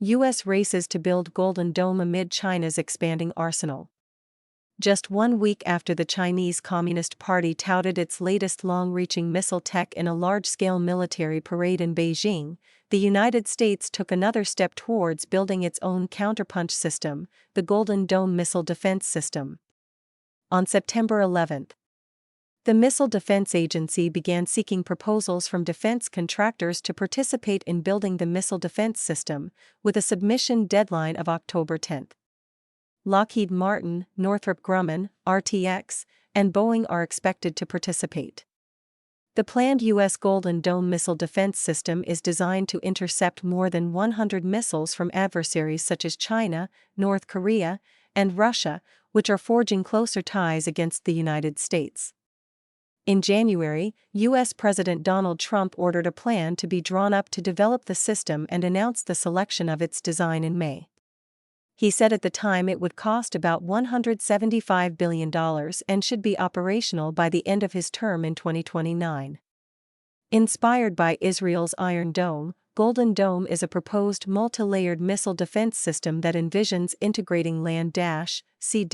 U.S. races to build Golden Dome amid China's expanding arsenal. Just 1 week after the Chinese Communist Party touted its latest long-reaching missile tech in a large-scale military parade in Beijing, the United States took another step towards building its own counterpunch system, the Golden Dome Missile Defense System. On September 11, the Missile Defense Agency began seeking proposals from defense contractors to participate in building the missile defense system, with a submission deadline of October 10. Lockheed Martin, Northrop Grumman, RTX, and Boeing are expected to participate. The planned U.S. Golden Dome missile defense system is designed to intercept more than 100 missiles from adversaries such as China, North Korea, and Russia, which are forging closer ties against the United States. In January, U.S. President Donald Trump ordered a plan to be drawn up to develop the system and announced the selection of its design in May. He said at the time it would cost about $175 billion and should be operational by the end of his term in 2029. Inspired by Israel's Iron Dome, Golden Dome is a proposed multi-layered missile defense system that envisions integrating land-, sea-,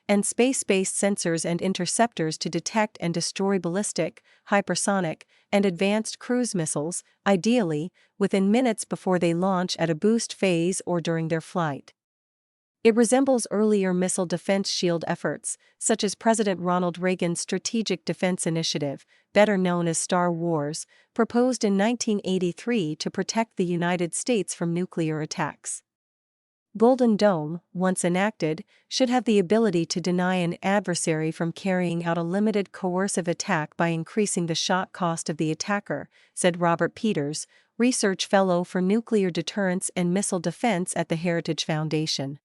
and space-based sensors and interceptors to detect and destroy ballistic, hypersonic, and advanced cruise missiles, ideally, within minutes before they launch at a boost phase or during their flight. It resembles earlier missile defense shield efforts, such as President Ronald Reagan's Strategic Defense Initiative, better known as Star Wars, proposed in 1983 to protect the United States from nuclear attacks. Golden Dome, once enacted, should have the ability to deny an adversary from carrying out a limited coercive attack by increasing the shot cost of the attacker, said Robert Peters, research fellow for nuclear deterrence and missile defense at the Heritage Foundation.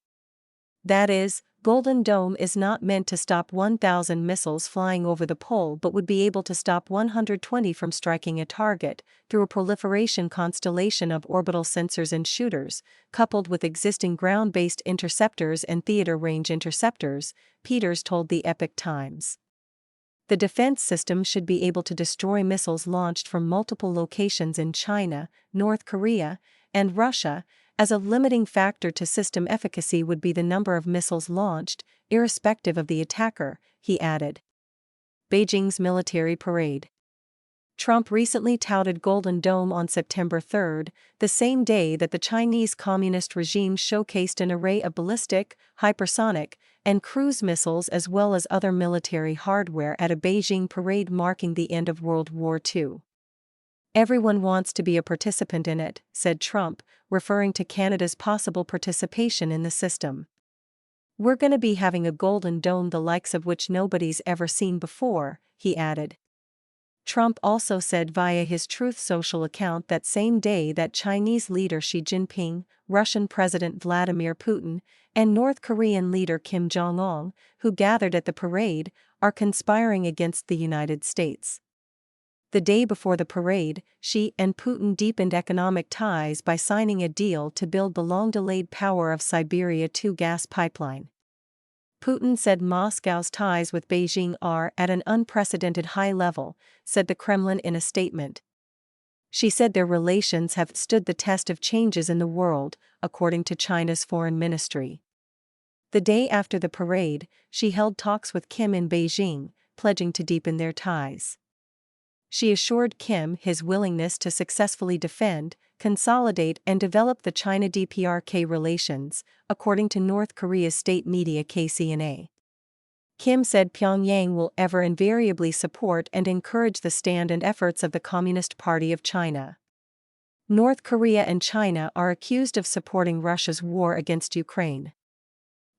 That is, Golden Dome is not meant to stop 1,000 missiles flying over the pole but would be able to stop 120 from striking a target, through a proliferation constellation of orbital sensors and shooters, coupled with existing ground-based interceptors and theater-range interceptors, Peters told the Epoch Times. The defense system should be able to destroy missiles launched from multiple locations in China, North Korea, and Russia, as a limiting factor to system efficacy would be the number of missiles launched, irrespective of the attacker, he added. Beijing's military parade. Trump recently touted Golden Dome on September 3, the same day that the Chinese Communist regime showcased an array of ballistic, hypersonic, and cruise missiles as well as other military hardware at a Beijing parade marking the end of World War II. Everyone wants to be a participant in it, said Trump, referring to Canada's possible participation in the system. We're going to be having a Golden Dome the likes of which nobody's ever seen before, he added. Trump also said via his Truth Social account that same day that Chinese leader Xi Jinping, Russian President Vladimir Putin, and North Korean leader Kim Jong-un, who gathered at the parade, are conspiring against the United States. The day before the parade, Xi and Putin deepened economic ties by signing a deal to build the long-delayed Power of Siberia 2 gas pipeline. Putin said Moscow's ties with Beijing are at an unprecedented high level, said the Kremlin in a statement. She said their relations have stood the test of changes in the world, according to China's foreign ministry. The day after the parade, she held talks with Kim in Beijing, pledging to deepen their ties. She assured Kim his willingness to successfully defend, consolidate and develop the China-DPRK relations, according to North Korea's state media KCNA. Kim said Pyongyang will ever invariably support and encourage the stand and efforts of the Communist Party of China. North Korea and China are accused of supporting Russia's war against Ukraine.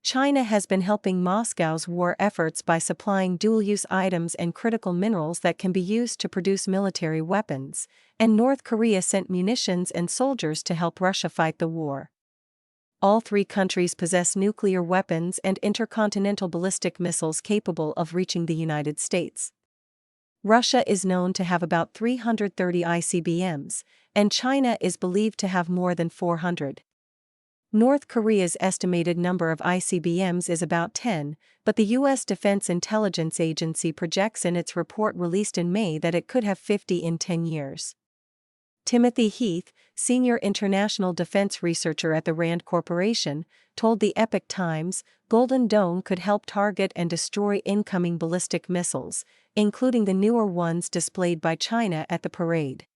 China has been helping Moscow's war efforts by supplying dual-use items and critical minerals that can be used to produce military weapons, and North Korea sent munitions and soldiers to help Russia fight the war. All three countries possess nuclear weapons and intercontinental ballistic missiles capable of reaching the United States. Russia is known to have about 330 ICBMs, and China is believed to have more than 400. North Korea's estimated number of ICBMs is about 10, but the U.S. Defense Intelligence Agency projects in its report released in May that it could have 50 in 10 years. Timothy Heath, senior international defense researcher at the RAND Corporation, told the Epoch Times, Golden Dome could help target and destroy incoming ballistic missiles, including the newer ones displayed by China at the parade.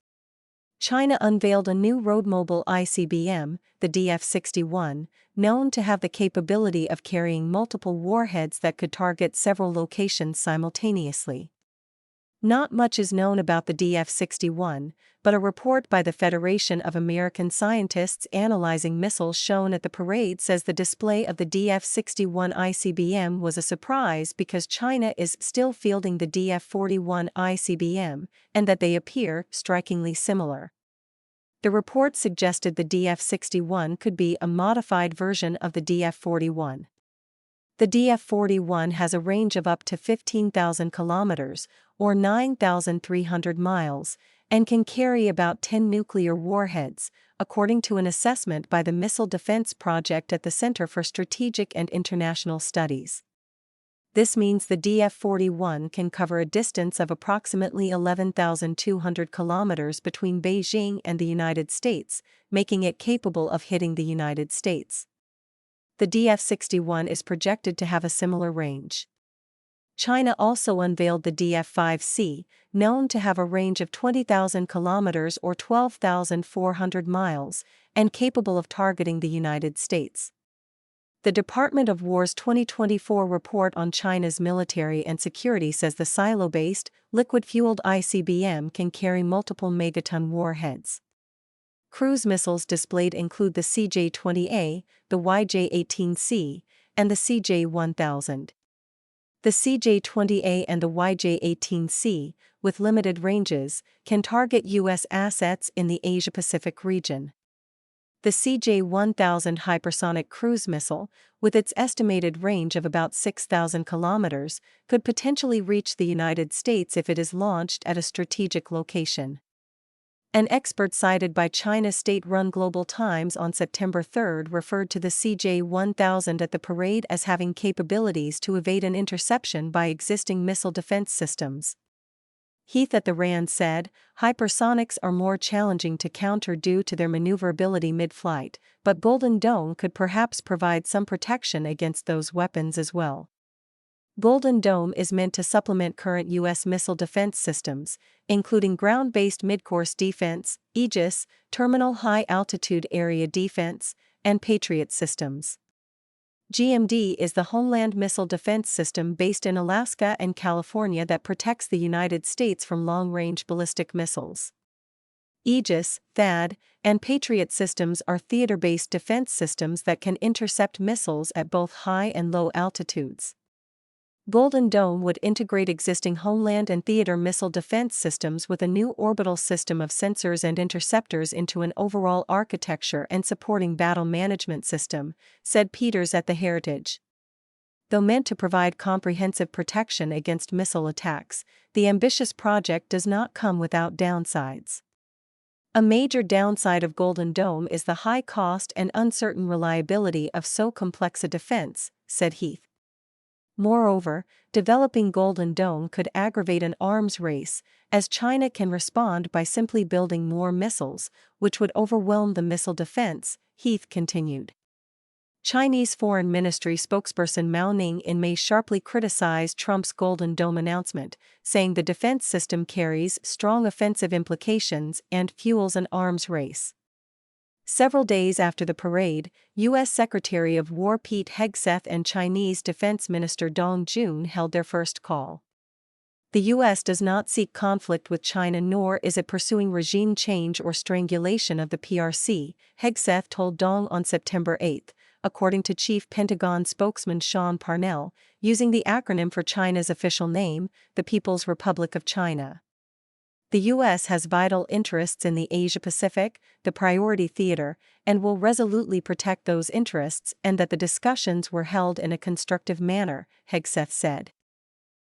China unveiled a new road-mobile ICBM, the DF-61, known to have the capability of carrying multiple warheads that could target several locations simultaneously. Not much is known about the DF-61, but a report by the Federation of American Scientists analyzing missiles shown at the parade says the display of the DF-61 ICBM was a surprise because China is still fielding the DF-41 ICBM, and that they appear strikingly similar. The report suggested the DF-61 could be a modified version of the DF-41. The DF-41 has a range of up to 15,000 kilometers, or 9,300 miles, and can carry about 10 nuclear warheads, according to an assessment by the Missile Defense Project at the Center for Strategic and International Studies. This means the DF-41 can cover a distance of approximately 11,200 kilometers between Beijing and the United States, making it capable of hitting the United States. The DF-61 is projected to have a similar range. China also unveiled the DF-5C, known to have a range of 20,000 kilometers or 12,400 miles, and capable of targeting the United States. The Department of War's 2024 report on China's military and security says the silo-based, liquid-fueled ICBM can carry multiple megaton warheads. Cruise missiles displayed include the CJ-20A, the YJ-18C, and the CJ-1000. The CJ-20A and the YJ-18C, with limited ranges, can target U.S. assets in the Asia-Pacific region. The CJ-1000 hypersonic cruise missile, with its estimated range of about 6,000 kilometers, could potentially reach the United States if it is launched at a strategic location. An expert cited by China's state-run Global Times on September 3 referred to the CJ-1000 at the parade as having capabilities to evade an interception by existing missile defense systems. Heath at the RAND said, hypersonics are more challenging to counter due to their maneuverability mid-flight, but Golden Dome could perhaps provide some protection against those weapons as well. Golden Dome is meant to supplement current U.S. missile defense systems, including ground-based midcourse defense, Aegis, terminal high-altitude area defense, and Patriot systems. GMD is the Homeland Missile Defense System based in Alaska and California that protects the United States from long-range ballistic missiles. Aegis, THAAD, and Patriot systems are theater-based defense systems that can intercept missiles at both high and low altitudes. Golden Dome would integrate existing homeland and theater missile defense systems with a new orbital system of sensors and interceptors into an overall architecture and supporting battle management system, said Peters at the Heritage. Though meant to provide comprehensive protection against missile attacks, the ambitious project does not come without downsides. A major downside of Golden Dome is the high cost and uncertain reliability of so complex a defense, said Heath. Moreover, developing Golden Dome could aggravate an arms race, as China can respond by simply building more missiles, which would overwhelm the missile defense, Heath continued. Chinese Foreign Ministry spokesperson Mao Ning in May sharply criticized Trump's Golden Dome announcement, saying the defense system carries strong offensive implications and fuels an arms race. Several days after the parade, U.S. Secretary of War Pete Hegseth and Chinese Defense Minister Dong Jun held their first call. The U.S. does not seek conflict with China nor is it pursuing regime change or strangulation of the PRC, Hegseth told Dong on September 8, according to Chief Pentagon spokesman Sean Parnell, using the acronym for China's official name, the People's Republic of China. The U.S. has vital interests in the Asia-Pacific, the priority theater, and will resolutely protect those interests and that the discussions were held in a constructive manner, Hegseth said.